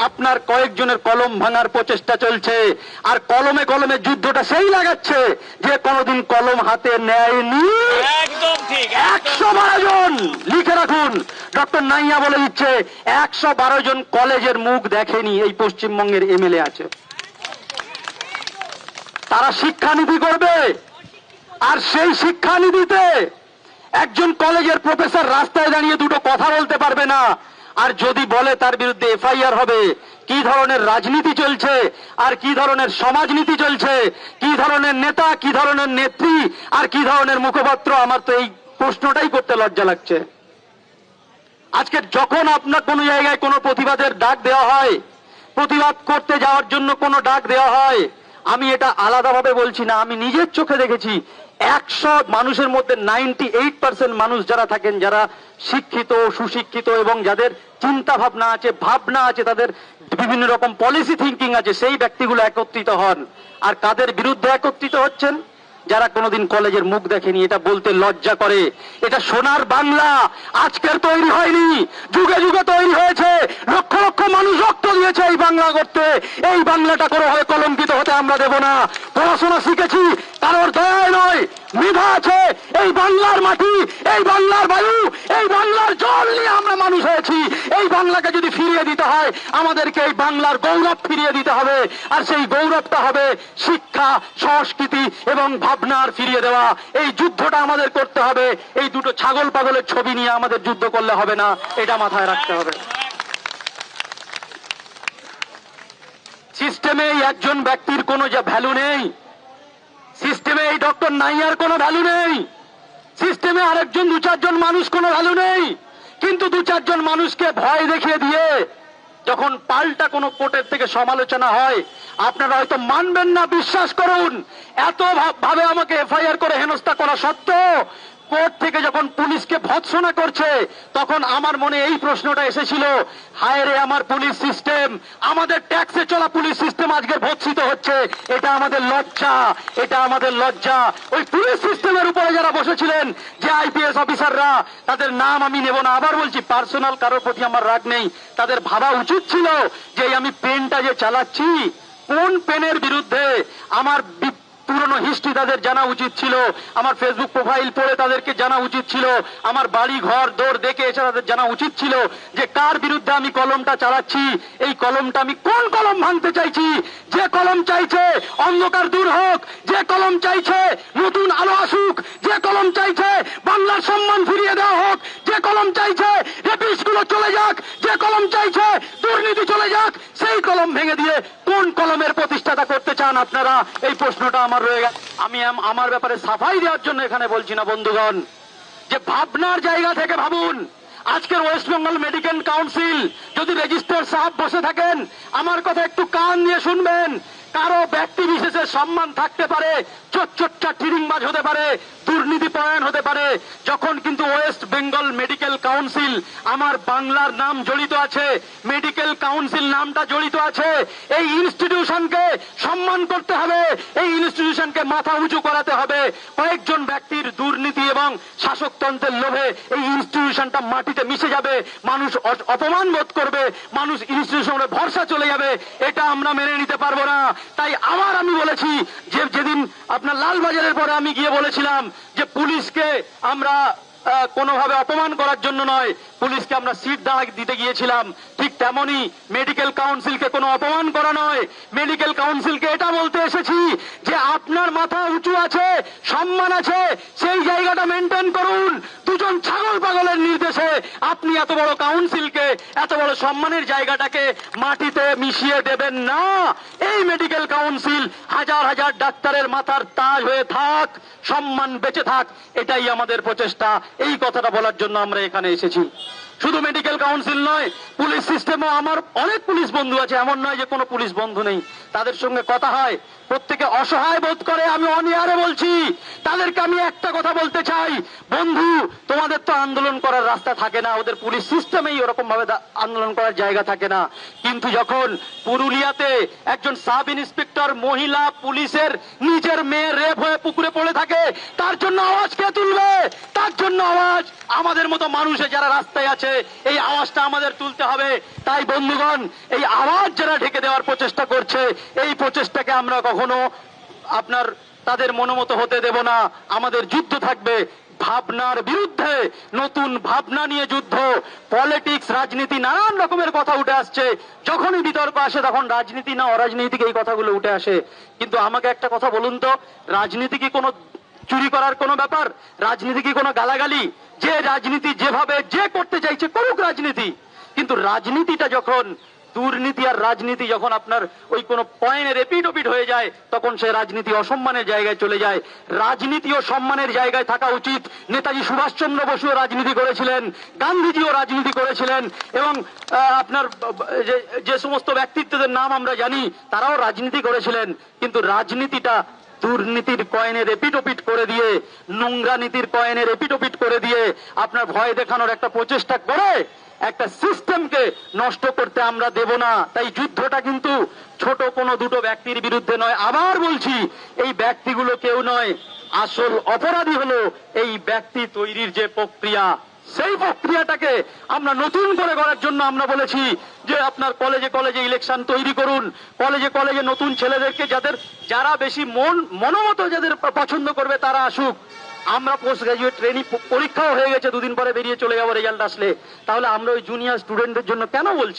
আপনার কয়েকজনের কলম ভাঙার প্রচেষ্টা চলছে। আর কলমে কলমে যুদ্ধটা সেই লাগাচ্ছে যে কোনোদিন কলম হাতে নেয়নি। একদম ঠিক। 112 জন লিখে রাখুন, ডক্টর নাইয়া বলে দিচ্ছে 112 জন কলেজের মুখ দেখেনি এই পশ্চিমবঙ্গের এমএলএ আছে। তারা শিক্ষানীতি করবে, আর সেই শিক্ষানীতিতে একজন কলেজের প্রফেসর রাস্তায় দাঁড়িয়ে দুটো কথা বলতে পারবে না, আর যদি বলে তার বিরুদ্ধে এফআইআর হবে। কি ধরনের রাজনীতি চলছে, আর কি ধরনের সমাজনীতি চলছে, কি ধরনের নেতা, কি ধরনের নেত্রী, আর কি ধরনের মুখপাত্র, আমার তো এই প্রশ্নটাই করতে লজ্জা লাগছে। আজকে যখন আপনার কোনো জায়গায় কোনো প্রতিবাদের ডাক দেওয়া হয়, প্রতিবাদ করতে যাওয়ার জন্য কোনো ডাক দেওয়া হয়, আমি এটা আলাদাভাবে বলছি না, আমি নিজের চোখে দেখেছি 100 মানুষের মধ্যে 98% মানুষ যারা থাকেন, যারা শিক্ষিত, সুশিক্ষিত এবং যাদের চিন্তা ভাবনা আছে, তাদের বিভিন্ন রকম পলিসি থিঙ্কিং আছে, সেই ব্যক্তিগুলো একত্রিত হন। আর কাদের বিরুদ্ধে একত্রিত হচ্ছেন? যারা কোনোদিন কলেজের মুখ দেখেনি। এটা বলতে লজ্জা করে। এটা সোনার বাংলা আজকের তৈরি হয়নি, যুগে যুগে তৈরি হয়েছে। লক্ষ লক্ষ মানুষ রক্ত দিয়েছে এই বাংলা করতে। এই বাংলাটা কোনো হয় কলঙ্কিত হতে আমরা দেব না। পড়াশোনা শিখেছি, কারোর দয়ায় নয়, মেধা আছে। এই বাংলার মাটি, এই বাংলার বায়ু, এই বাংলার জল নিয়ে আমরা মানুষ হয়েছি। এই বাংলাকে যদি ফিরিয়ে দিতে হয়, আমাদেরকে এই বাংলার গৌরব ফিরিয়ে দিতে হবে। আর সেই গৌরবটা হবে শিক্ষা, সংস্কৃতি এবং ভাবনার ফিরিয়ে দেওয়া। এই যুদ্ধটা আমাদের করতে হবে। এই দুটো ছাগল পাগলের ছবি নিয়ে আমাদের যুদ্ধ করলে হবে না, এটা মাথায় রাখতে হবে। সিস্টেমে একজন ব্যক্তির কোনো যে ভ্যালু নেই, সিস্টেমে এই ডক্টর নাইয়ার কোনো ভ্যালু নেই, সিস্টেমে আরেকজন 2-4 জন মানুষ কোনো ভ্যালু নেই। কিন্তু 2-4 জন মানুষকে ভয় দেখিয়ে দিয়ে যখন পাল্টা কোনো কোর্টের থেকে সমালোচনা হয়, আপনারা হয়তো মানবেন না, বিশ্বাস করুন। এত ভাবে আমাকে এফআইআর করে হেনস্থা করা সত্ত্বেও কোর্ট থেকে যখন পুলিশকে ভৎসনা করছে, তখন আমার মনে এই প্রশ্নটা এসেছিল, হায় রে আমার পুলিশ সিস্টেম, আমাদের ট্যাক্সে চলা পুলিশ সিস্টেম আজকে ভৎসিত হচ্ছে। এটা আমাদের লজ্জা, এটা আমাদের লজ্জা। ওই পুলিশ সিস্টেমের উপরে যারা বসেছিলেন, যে আইপিএস অফিসাররা, তাদের নাম আমি নেব না, আবার বলছি পার্সোনাল কারোর প্রতি আমার রাগ নেই, তাদের ভাবা উচিত ছিল যে আমি পেনটা যে চালাচ্ছি, কোন পেনের বিরুদ্ধে, আমার পুরনো হিস্ট্রি তাদের জানা উচিত ছিল, আমার ফেসবুক প্রোফাইল পড়ে তাদেরকে জানা উচিত ছিল, আমার বাড়ি ঘর দৌড় দেখে এসে তাদের জানা উচিত ছিল যে কার বিরুদ্ধে আমি কলমটা চালাচ্ছি। এই কলমটা আমি কোন কলম ভাঙতে চাইছি? যে কলম চাইছে অন্ধকার দূর হোক, যে কলম চাইছে নতুন আলো আসুক, যে কলম চাইছে বাংলার সম্মান ফিরিয়ে দেওয়া হোক, যে কলম চাইছে রেপিস্টগুলো চলে যাক, যে কলম চাইছে দুর্নীতি চলে যাক, সেই কলম ভেঙে দিয়ে কোন কলমের প্রতিষ্ঠাতা করতে চান আপনারা? এই প্রশ্নটা আমার রয়ে গেছে। আমি আমার ব্যাপারে সাফাই দেওয়ার জন্য এখানে বলছি না বন্ধুগণ, যে ভাবনার জায়গা থেকে ভাবুন। আজকের ওয়েস্ট বেঙ্গল মেডিকেল কাউন্সিল যদি রেজিস্ট্রার সাহেব বসে থাকেন, আমার কথা একটু কান দিয়ে শুনবেন। কারো ব্যক্তি বিশেষের সম্মান থাকতে পারে, চোটচোট্টা টিরিংবাজ হতে পারে, দুর্নীতি পরায়ণ হতে পারে, যখন কিন্তু ওয়েস্ট বেঙ্গল মেডিকেল কাউন্সিল, আমার বাংলার নাম জড়িত আছে, মেডিকেল কাউন্সিল নামটা জড়িত আছে, এই ইনস্টিটিউশনকে সম্মান করতে হবে, এই ইনস্টিটিউশনকে মাথা উঁচু করাতে হবে। কয়েকজন ব্যক্তির দুর্নীতি এবং শাসকতন্ত্রের লোভে এই ইনস্টিটিউশনটা মাটিতে মিশে যাবে, মানুষ অপমান বোধ করবে, মানুষ ইনস্টিটিউশনে ভরসা চলে যাবে, এটা আমরা মেনে নিতে পারবো না। তাই আবার আমি বলেছি যে যেদিন আপনার লালবাজারের পরে আমি গিয়ে বলেছিলাম যে পুলিশকে আমরা কোনোভাবে অপমান করার জন্য নয়, পুলিশকে আমরা সিট দাঁড়া দিতে গিয়েছিলাম, ঠিক তেমনি মেডিকেল কাউন্সিলকে কোনো অপমান করা নয়, মেডিকেল কাউন্সিলকে এটা বলতে এসেছি যে আপনার মাথা উঁচু আছে, সম্মান আছে, সেই জায়গাটা মেনটেন করুন। দুজন ছাগল পাগলের নির্দেশে আপনি এত বড় কাউন্সিলকে, এত বড় সম্মানের জায়গাটাকে মাটিতে মিশিয়ে দেবেন না। এই মেডিকেল কাউন্সিল হাজার হাজার ডাক্তারের মাথার তাজ হয়ে থাক, সম্মান বেঁচে থাক, এটাই আমাদের প্রচেষ্টা। এই কথাটা বলার জন্য আমরা এখানে এসেছি। শুধু মেডিকেল কাউন্সিল নয়, পুলিশ সিস্টেমও, আমার অনেক পুলিশ বন্ধু আছে, এমন নয় যে কোনো পুলিশ বন্ধু নেই, তাদের সঙ্গে কথা হয়, প্রত্যেকে অসহায় বোধ করে, আমি অনিহারে বলছি। তাদেরকে আমি একটা কথা বলতে চাই, বন্ধু তোমাদের তো আন্দোলন করার রাস্তা থাকে না, ওদের পুলিশ সিস্টেমেই ওরকম ভাবে আন্দোলন করার জায়গা থাকে না। কিন্তু যখন পুরুলিয়াতে একজন সাব ইন্সপেক্টর মহিলা পুলিশের নিজের মেয়ে রেপ হয়ে পুকুরে পড়ে থাকে, তার জন্য আওয়াজ কে তুলবে? তার জন্য আওয়াজ আমাদের মতো মানুষে যারা রাস্তায় আছে, বিরুদ্ধে এই আওয়াজটা আমাদের তুলতে হবে। তাই বন্ধুগণ, এই আওয়াজ যারা ঢেকে দেওয়ার প্রচেষ্টা করছে, এই প্রচেষ্টাকে আমরা কখনো আপনার তাদের মনোমত হতে দেব না। আমাদের যুদ্ধ থাকবে ভাবনার বিরুদ্ধে, নতুন ভাবনা নিয়ে যুদ্ধ। পলিটিক্স, রাজনীতি, নানান রকমের কথা উঠে আসছে। যখনই বিতর্ক আসে তখন রাজনীতি না অরাজনৈতিক এই কথাগুলো উঠে আসে। কিন্তু আমাকে একটা কথা বলুন তো, রাজনীতি কি কোনো চুরি করার কোনো ব্যাপার? রাজনীতি কি কোনো গালাগালি? যে রাজনীতি যেভাবে যে করতে চাইছে করুক রাজনীতি, কিন্তু রাজনীতিটা যখন দুর্নীতি আর রাজনীতি যখন আপনার ওই কোনো পয়েন্টের এপিট ওপিট হয়ে যায়, তখন সে রাজনীতি অসম্মানের জায়গায় চলে যায়। রাজনীতিও সম্মানের জায়গায় থাকা উচিত। নেতাজি সুভাষচন্দ্র বসুও রাজনীতি করেছিলেন, গান্ধীজিও রাজনীতি করেছিলেন, এবং আপনার যে সমস্ত ব্যক্তিত্বদের নাম আমরা জানি তারাও রাজনীতি করেছিলেন। কিন্তু রাজনীতিটা দুর্নীতির কয়েনের এপিটোপিট করে দিয়ে, নোংরা নীতির কয়েনের এপিটোপিট করে দিয়ে, আপনার ভয় দেখানোর একটা প্রচেষ্টা করে একটা সিস্টেমকে নষ্ট করতে আমরা দেব না। তাই যুদ্ধটা কিন্তু ছোট কোনো দুটো ব্যক্তির বিরুদ্ধে নয়। আবার বলছি, এই ব্যক্তিগুলো কেউ নয়, আসল অপরাধী হলো এই ব্যক্তি তৈরির যে প্রক্রিয়া, সেই প্রক্রিয়াটাকে আমরা নতুন করে করার জন্য আমরা বলেছি যে আপনার কলেজে কলেজে ইলেকশন তৈরি করুন, কলেজে কলেজে নতুন ছেলেদেরকে, যারা বেশি মনোমত যাদের পছন্দ করবে তারা আসুক। আমরা পোস্ট গ্রাজুয়েট ট্রেনিং পরীক্ষাও হয়ে গেছে, দুদিন পরে বেরিয়ে চলে যাবো রেজাল্ট আসলে। তাহলে আমরা ওই জুনিয়র স্টুডেন্টদের জন্য কেন বলছি?